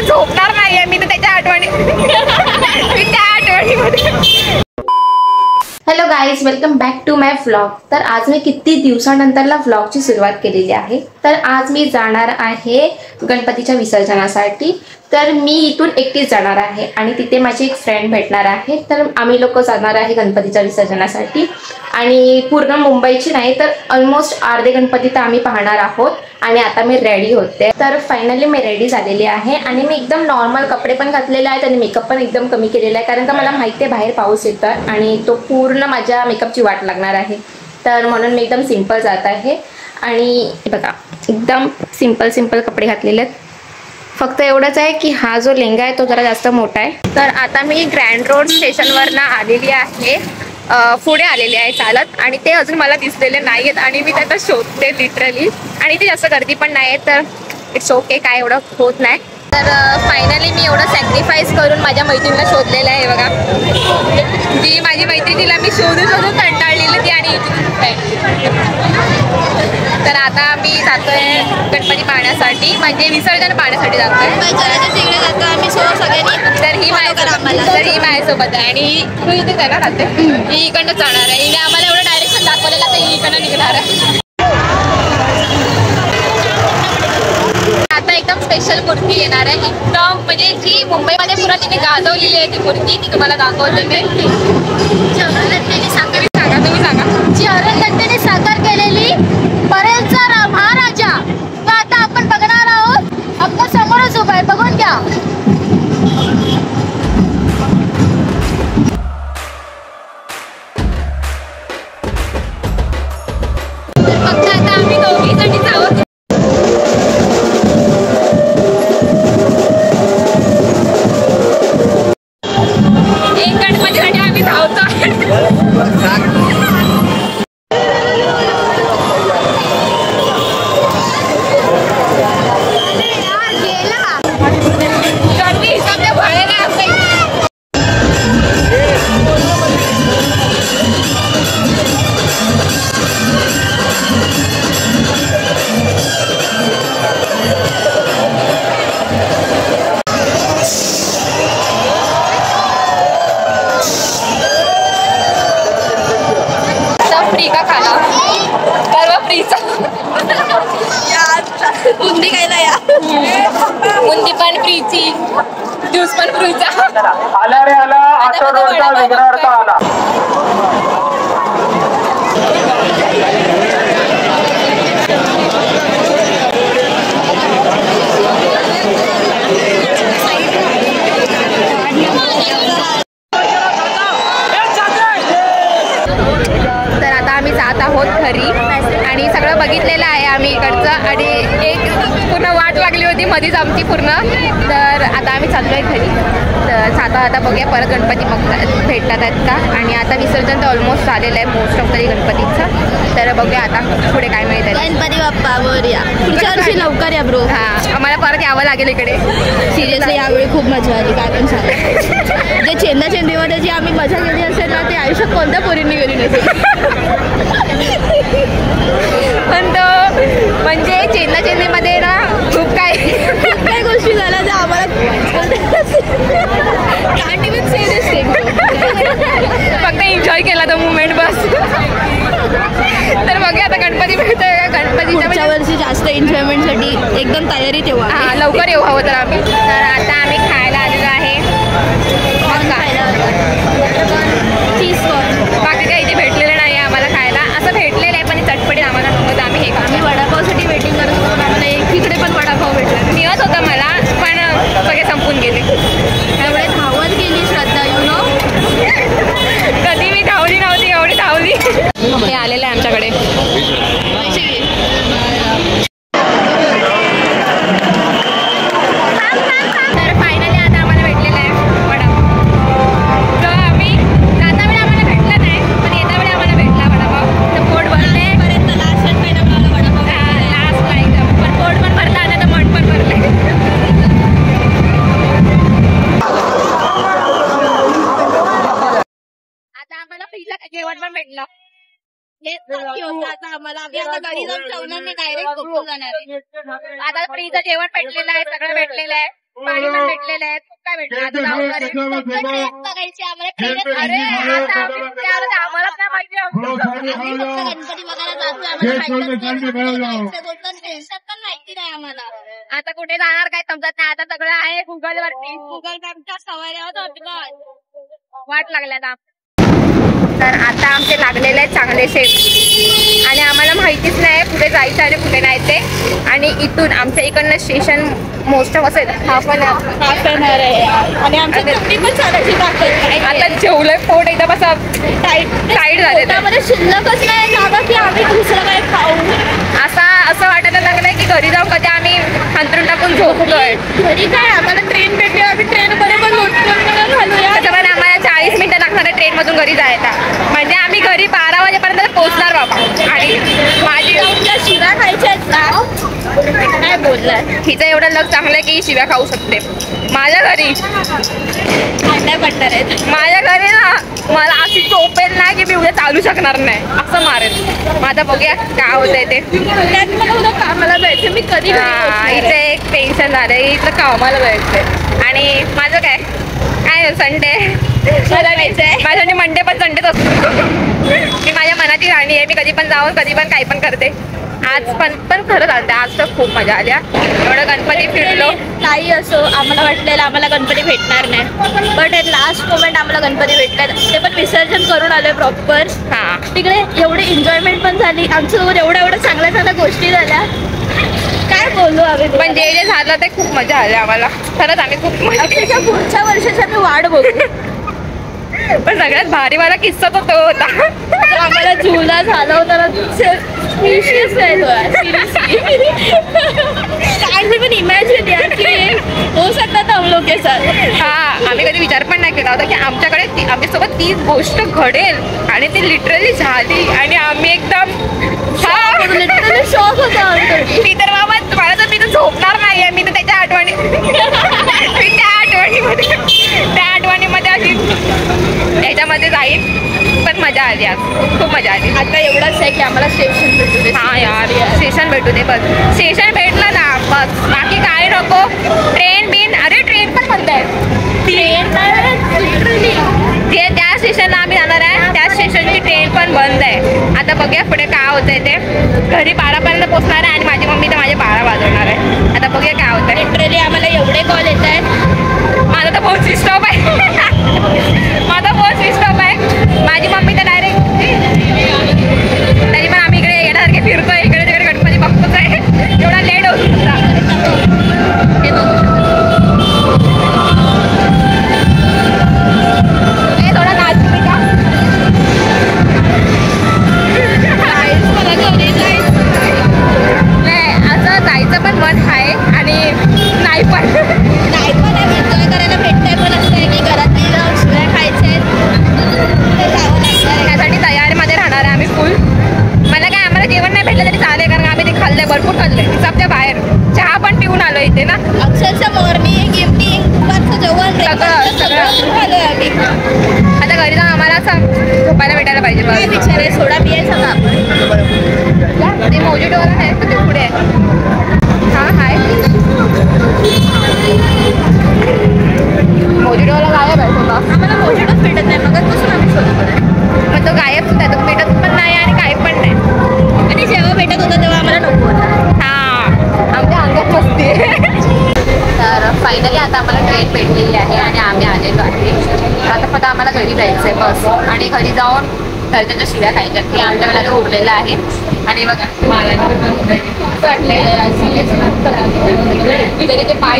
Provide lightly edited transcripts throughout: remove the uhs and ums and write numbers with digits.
झोपणार नाहीये मी तर त्याच्या आठवणी मी त्या आठवणीमध्ये। Hello guys, welcome back to my vlog. तर आज मी किती दिवसानंतरला व्लॉगची सुरुवात केलेली आहे। तर आज मी जाणार आहे गणपतीच्या विसर्जनासाठी। तर मी इथून एकटीच जाणार आहे आणि तिथे माझी एक फ्रेंड भेटणार आहे। तर आम्ही लोक जाणार आहे गणपतीच्या विसर्जनासाठी आणि पूर्ण मुंबईची नाही तर ऑलमोस्ट अर्धे गणपती तर आम्ही पाहणार आहोत। आणि आता मी रेडी होते। तर फायनली मी रेडी झालेली आहे आणि मी एकदम नॉर्मल कपडे पण घातलेले आहेत आणि मेकअप पण एकदम कमी केलेला आहे, कारण का मला माहिती आहे बाहेर पाऊस येतोय आणि तो पूर्ण माझ्या मेकअपची वाट लागणार आहे। तर म्हणून मी एकदम सिंपल जात आहे आणि बघा एकदम सिंपल कपडे घातलेले आहेत। फक्त एवढंच आहे की हा जो लेंगा आहे तो जरा जास्त मोठा आहे। तर आता मी ग्रँड रोड स्टेशनवरनं आलेली आहे, पुढे आलेले आहे चालत आणि ते अजून मला दिसलेले नाही आहेत आणि मी त्यांना शोधते लिटरली। आणि ते जास्त गर्दी पण नाही आहे तर इट्स ओके, काय एवढं होत नाही। तर फायनली मी एवढं सॅक्रिफाईस करून माझ्या मैत्रिणीला शोधलेलं आहे बघा। जी माझी मैत्रिणीला मी शोधून कंटाळलेली ती आणि तर आता मी जातोय गणपती पाहण्यासाठी, म्हणजे विसर्जन पाहण्यासाठी जातोय। तिकडे जातो आम्ही सगळ्यांनी। तर ही माझ्यासोबत आहे आणि तू इथे जाणार राहते, ही इकडनं जाणार आहे। हिने आम्हाला एवढं डायरेक्शन दाखवलेलं तर ही इकडनं निघणार आहे। आता एकदम स्पेशल मूर्ती येणार आहे, एकदम म्हणजे जी मुंबईमध्ये पुरा तिने गाजवलेली आहे ती मूर्ती, ती तुम्हाला दाखवते मी। तुम्ही सांगा जी हरणदत्ताने साकार केलेली परेलचा महाराजा, तो आता आपण बघणार आहोत। आपल्या समोरच उभा आहे, बघून घ्या। फक्त आता आम्ही दोघीसाठी आहोत। एक गणपतीसाठी आम्ही धावतो। फ्री का खाना सर्व फ्रीचा। बुंदी खायला या, बुंदी पण फ्रीची, ज्यूस पण फ्रीचा। आला रे आला, ऑटो रोडचा विघ्नार्थ आला। तर आता आम्ही जात आहोत घरी आणि सगळं बघितलेलं आहे आम्ही इकडचं आणि एक पूर्ण वाट लागली होती मध्येच आमची पूर्ण। तर आता आम्ही चाललोय घरी। तर आता बघूया परत गणपती भेटतात आहेत का। आणि आता विसर्जन तर ऑलमोस्ट झालेलं आहे मोस्ट ऑफ तरी गणपतीचं। तर बघूया आता पुढे काय मिळतं। गणपती बाप्पा वर या, पुढच्या वर्षी लवकर या ब्रो। हां, आम्हाला परत यावं लागेल इकडे। सिरियसली यावेळी खूप मजा आली, काय पण सांग। जे चेंदाचेंदीमध्ये जी आम्ही मजा केली असेल ना ते आयुष्यात कोणत्या पोरींनी गेली नसेल। पण तो म्हणजे चेंदाचेंदीमध्ये ना खूप काही गोष्टी झाल्या ज्या आम्हाला फक्त एन्जॉय केला तो मुमेंट बस। तर बघूया आता गणपती भेटतोय का, गणपतीच्या वर्षी जास्त एन्जॉयमेंटसाठी एकदम तयारी तेव्हा। हां, लवकर येऊ हवं तर आम्ही। तर आता आम्ही खायला आलेलो आहे चीज कॉर्न। बाकी काही इथे भेटलेलं नाही आहे आम्हाला खायला, असं भेटलेलं आहे पण चटपटीत आम्हाला नव्हतं। आम्ही हे आम्ही वडापावसाठी वेटिंग करत होतो, आम्हाला तिकडे पण वडापाव भेटला। मिळत होता मला पण सगळे संपून गेले। त्यामुळे धावत गेली श्रद्धा, यू नो। कधी मी धावली नव्हती एवढी धावली। हे आलेलं आहे आमच्याकडे। तर फायनली आता आम्हाला भेटलेलं आहे वडापाव। तर आम्ही जाता वेळी आम्हाला भेटला नाही पण येता वेळी आम्हाला भेटला वडापाव। तर पोट भरले लास्ट वडापाव, लास्टला एकदम, पण पोट पण भरला आणि आता मन पण भरले। आता आम्हाला फ्रीचं जेवण पण भेटलं। आता आम्हाला घरी जाऊन ठेवणार नाही, डायरेक्ट जाणार। आता फ्रीचं जेवण भेटलेलं आहे, सगळं भेटलेलं आहे। पाणी पण भेटलेलं आहे, खूप काय भेटलं. आता जाऊन घरी बघायची आम्हाला अरे आता आम्हालाच नाही माहिती. गणपती बघायला जातो माहिती नाही आम्हाला. आता कुठे जाणार काय समजत नाही. आता सगळं आहे गुगल वरती. गुगल मॅपच्या सवय वाट लागल्या आता. तर आता आमचे लागलेले आहेत चांगले शेप आणि आम्हाला माहितीच नाही पुढे जायचं आणि कुठे नाही ते. आणि इथून आमच्या इकडनं स्टेशन मोस्ट ऑफ असेल हाफ एन आवर आहे आणि आमच्या चटणी पण चालायची दाखवत. आता जेवलंय पोट एकदम असं टाईट झाले. त्यामध्ये शिल्लकच नाही जागा की आम्ही दुसरं काय खाऊ. असं वाटायला लागलंय की घरी जाऊन कधी आम्ही अंथरून टाकून झोपतोय. घरी काय आम्हाला ट्रेन भेटली, आम्ही ट्रेनमध्ये पण घालूया. त्याच्यामुळे आम्हाला 40 मिनिटं लागणार आहे ट्रेन मधून घरी जायला. म्हणजे आम्ही घरी 12 वाजेपर्यंत पोहोचणार बाबा. आणि माझी शिव्या खायच्या आहेत ना काय बोललाय. हिचं एवढं लग चांगलं आहे की शिव्या खाऊ शकते. माझ्या घरी अंड्या पडणार आहेत. माझ्या घरी ना मला अशी चोपेल ना की मी उद्या चालू शकणार नाही, असं मारेल. माझा बघूया काय होतंय ते. त्यात मला उद्या कामाला जायचं, मी कधी इथे एक टेन्शन झालंय, इथं कामाला जायचंय. आणि माझं काय संडे माझ्यासाठी मंडे पण संडेच असतो. मी माझ्या मनाची राणी आहे. मी कधी पण जाऊन कधी पण काही पण करते. आज पण खरं चालते. आज तर खूप मजा आल्या. एवढं गणपती फिरलो. काही असो आम्हाला वाटलेलं आम्हाला गणपती भेटणार नाही, बट लास्ट मोमेंट आम्हाला गणपती भेटले. ते पण विसर्जन करून आलोय प्रॉपर. हा तिकडे एवढी एन्जॉयमेंट पण झाली आमच्यासोबत. एवढ्या चांगल्या गोष्टी झाल्या. काय बोलू आम्ही. पण जे झालं ते खूप मजा आली आम्हाला. खरंच आम्ही खूप मजा. पुढच्या वर्षाची आम्ही वाट बघू. पण सगळ्यात भारीवाला किस्सा तो होता. आम्हाला झुला झाला होता ना. पण इमॅजिन यार की हो सकता था हम लोग के साथ. हा आम्ही कधी विचार पण नाही केला होता की आमच्याकडे आमच्यासोबत ती गोष्ट घडेल आणि ती लिटरली झाली. आणि आम्ही एकदम लिटरली शॉक होता. मी तर बाबा मला तर मी तर झोपणार नाहीये. मी तर त्याच्या मी त्या आठवणीमध्ये अशी त्याच्यामध्ये जाईल. पण मजा आली. आज खूप मजा आली. आता एवढंच आहे की आम्हाला स्टेशन भेटू दे. हा यार स्टेशन भेटू दे बस. स्टेशन भेटलं ना बस, बाकी काय नको. ट्रेन बिन अरे ट्रेन पण बंद आहे. लिटरली जे त्या स्टेशनला आम्ही जाणार आहे त्या स्टेशनची ट्रेन पण बंद आहे. आता बघूया पुढे काय होतंय ते. घरी 12 पर्यंत पोहोचणार आहे आणि माझी मम्मी तर माझे 12 वाजवणार आहे. आता बघूया काय होतंय. लिटरली आम्हाला एवढे कॉल येत आहेत. माझा तर फोन स्विच ऑफ आहे. माझा फोन स्विच ऑफ आहे. माझी मम्मी तर डायरेक्ट तरी पण आम्ही इकडे येण्यासारखे फिरतोय. इकडे तिकडे गणपती बघतोच आहे. एवढा लेट होऊ शकता. हे बघू थोडा नाच नाही असं जायचं पण मन आहे आणि नाही पण एन्जॉय करायला भेटतंय. पण असं आहे की घरातली शिव्या खायच्या आहेत. त्यासाठी तयारीमध्ये राहणार आहे आम्ही फुल. मला काय आम्हाला जेवण नाही भेटलं तरी चालेल कारण आम्ही ते खाल्लंय, भरपूर खाल्लंय. हिसाबच्या बाहेर चहा पण पिऊन आलो इथे ना. अक्षरशः मॉर्निंग इव्हनिंग दुपारचं जेवण सगळं खाल्लंय आम्ही. आता घरी जाऊन आम्हाला असं झोपायला भेटायला पाहिजे. काय विचार आहे. सोडा पियायचा का आपण. ते मोजिटोवाला आहे तर ते पुढे आहे. हा हाय मोजिटोवाला गायब आहे होता. आम्हाला मोजिटोच भेटत नाही. मग कसं आम्ही शोधत. पण तो गायब होता. तो भेटत पण नाही आणि काय पण नाही. आणि जेव्हा भेटत होता तेव्हा आम्हाला नको होता. हा आमच्या अंगात मस्ती आहे. तर फायनली आता आम्हाला ट्रेन भेटलेली आहे आणि आम्ही आलेलो आहे. आता फक्त आम्हाला घरी जायचं आहे बस. आणि घरी जाऊन घरच्या शिव्या खायच्या हे आमच्या वेळेला उरलेलं आहे. आणि बघा ते पाय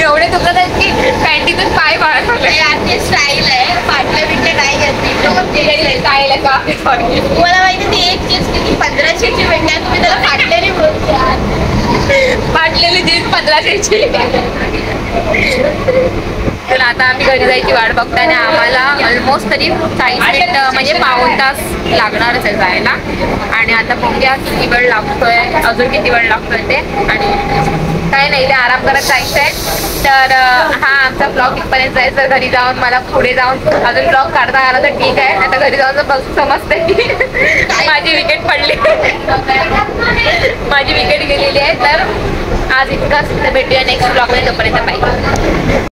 एवढे दुखत आहेत की पॅन्टीतून पाय वाळत होते. स्टाईल आहे. फाटल्या बिटल्या नाही घेतली. स्टाईल आहे का सॉरी. मला माहिती ती एक चीज की 1500ची भेटल्या तुम्ही त्याला फाटलेली बोलता. फाटलेली जीन्स 1500ची. तर आता आम्ही घरी जायची वाट बघतो आणि आम्हाला ऑलमोस्ट तरी 40 मिनिट म्हणजे पाऊण तास लागणारच आहे जायला. आणि आता बघूया किती वेळ लागतोय, अजून किती वेळ लागतोय ते. आणि काय नाही ते आराम करत जायचं आहे. तर हा आमचा ब्लॉग इथपर्यंत जायचं. घरी जाऊन मला पुढे जाऊन अजून ब्लॉग काढता आला तर ठीक आहे. आता घरी जाऊन समजते की माझी विकेट पडली. केलेली आहे. तर आज इतकंच, भेटूया नेक्स्ट ब्लॉगमध्ये. तोपर्यंत बाय.